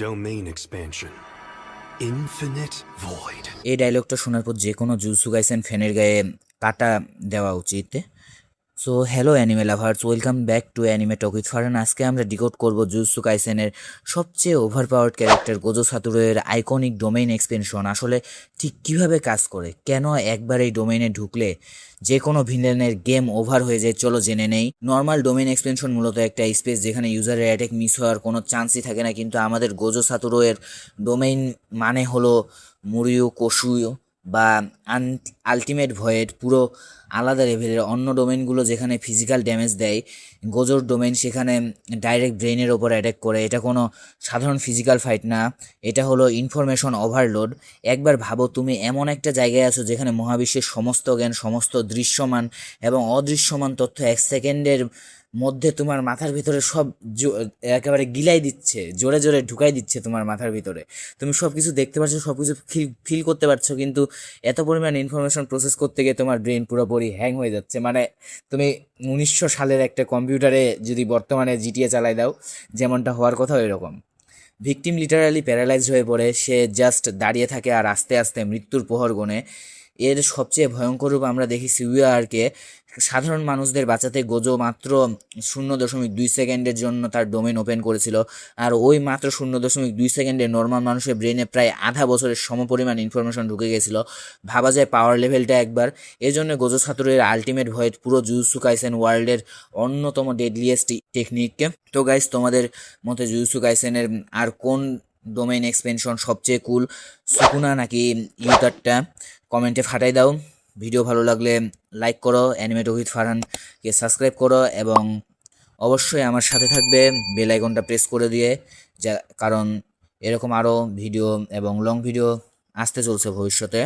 Domain expansion. Infinite void. এই ডায়লগটা শোনার পর যে কোনো জুজুৎসু কাইসেন ফ্যানের গায়ে কাটা দেওয়া উচিত। So hello anime lovers, welcome back to anime talk with Farhan. আজকে আমরা ডিকোড করব জুজুৎসু কাইসেনের সবচেয়ে ওভারপাওয়ার্ড ক্যারেক্টার গোজো সাতোরুর আইকনিক ডোমেইন এক্সপেনশন আসলে ঠিক কীভাবে কাজ করে, কেন একবার এই ডোমেইনে ঢুকলে যে কোনো ভিলেনের গেম ওভার হয়ে যায়। চলো জেনে নেই। নর্মাল ডোমেইন এক্সপেনশন মূলত একটা স্পেস যেখানে ইউজারের অ্যাটাক মিস হওয়ার কোনো চান্সই থাকে না, কিন্তু আমাদের গোজো সাতোরুর ডোমেইন মানে হলো মুরিও কোশুয়ো বা আলটিমেট ভয়েড, পুরো আলাদা লেভেলের। অন্য ডোমেনগুলো যেখানে ফিজিক্যাল ড্যামেজ দেয়, গোজোর ডোমেন সেখানে ডাইরেক্ট ব্রেনের ওপর অ্যাটাক করে। এটা কোনো সাধারণ ফিজিক্যাল ফাইট না, এটা হলো ইনফরমেশন ওভারলোড। একবার ভাবো, তুমি এমন একটা জায়গায় আছো যেখানে মহাবিশ্বের সমস্ত জ্ঞান, সমস্ত দৃশ্যমান এবং অদৃশ্যমান তথ্য এক সেকেন্ডের মধ্যে তোমার মাথার ভিতরে সব একেবারে গিলাই দিচ্ছে, জোরে জোরে ঢুকাই দিচ্ছে তোমার মাথার ভিতরে। তুমি সব কিছু দেখতে পাচ্ছ, সব কিছু ফিল করতে পারছো, কিন্তু এত পরিমাণ ইনফরমেশন প্রসেস করতে গিয়ে তোমার ব্রেন পুরোপুরি হ্যাং হয়ে যাচ্ছে। মানে তুমি 1900 সালের একটা কম্পিউটারে যদি বর্তমানে জিটিএ চালাই দাও, যেমনটা হওয়ার কথা এরকম। ভিকটিম লিটারালি প্যারালাইজড হয়ে পড়ে, সে জাস্ট দাঁড়িয়ে থাকে আর আস্তে আস্তে মৃত্যুর প্রহর গোনে। এর সবচেয়ে ভয়ঙ্কর রূপ আমরা দেখি সিউয়ারকে। সাধারণ মানুষদের বাঁচাতে গোজো মাত্র 0.2 সেকেন্ডের জন্য তার ডোমেন ওপেন করেছিল, আর ওই মাত্র 0.2 সেকেন্ডে নর্মাল মানুষের ব্রেনে প্রায় আধা বছরের সমপরিমাণ ইনফরমেশন ঢুকে গেছিল। ভাবা যায় পাওয়ার লেভেলটা একবার। এই জন্য গোজো সাতোরুর আলটিমেট ভয়েড পুরো জুজুৎসু কাইসেন ওয়ার্ল্ডের অন্যতম ডেডলিয়েস্ট টেকনিক। তো গাইস, তোমাদের মতে জুজুৎসু কাইসেনের আর কোন ডোমেইন এক্সপেনশন সবচেয়ে কুল, সুকুনা নাকি ইউতারটা? কমেন্টে ফাটাই দাও। ভিডিও ভালো লাগলে লাইক করো, অ্যানিমে টক উইথ ফারহানকে সাবস্ক্রাইব করো এবং অবশ্যই আমার সাথে থাকবে বেল আইকনটা প্রেস করে দিয়ে, কারণ এরকম আরও ভিডিও এবং লং ভিডিও আসতে চলছে ভবিষ্যতে।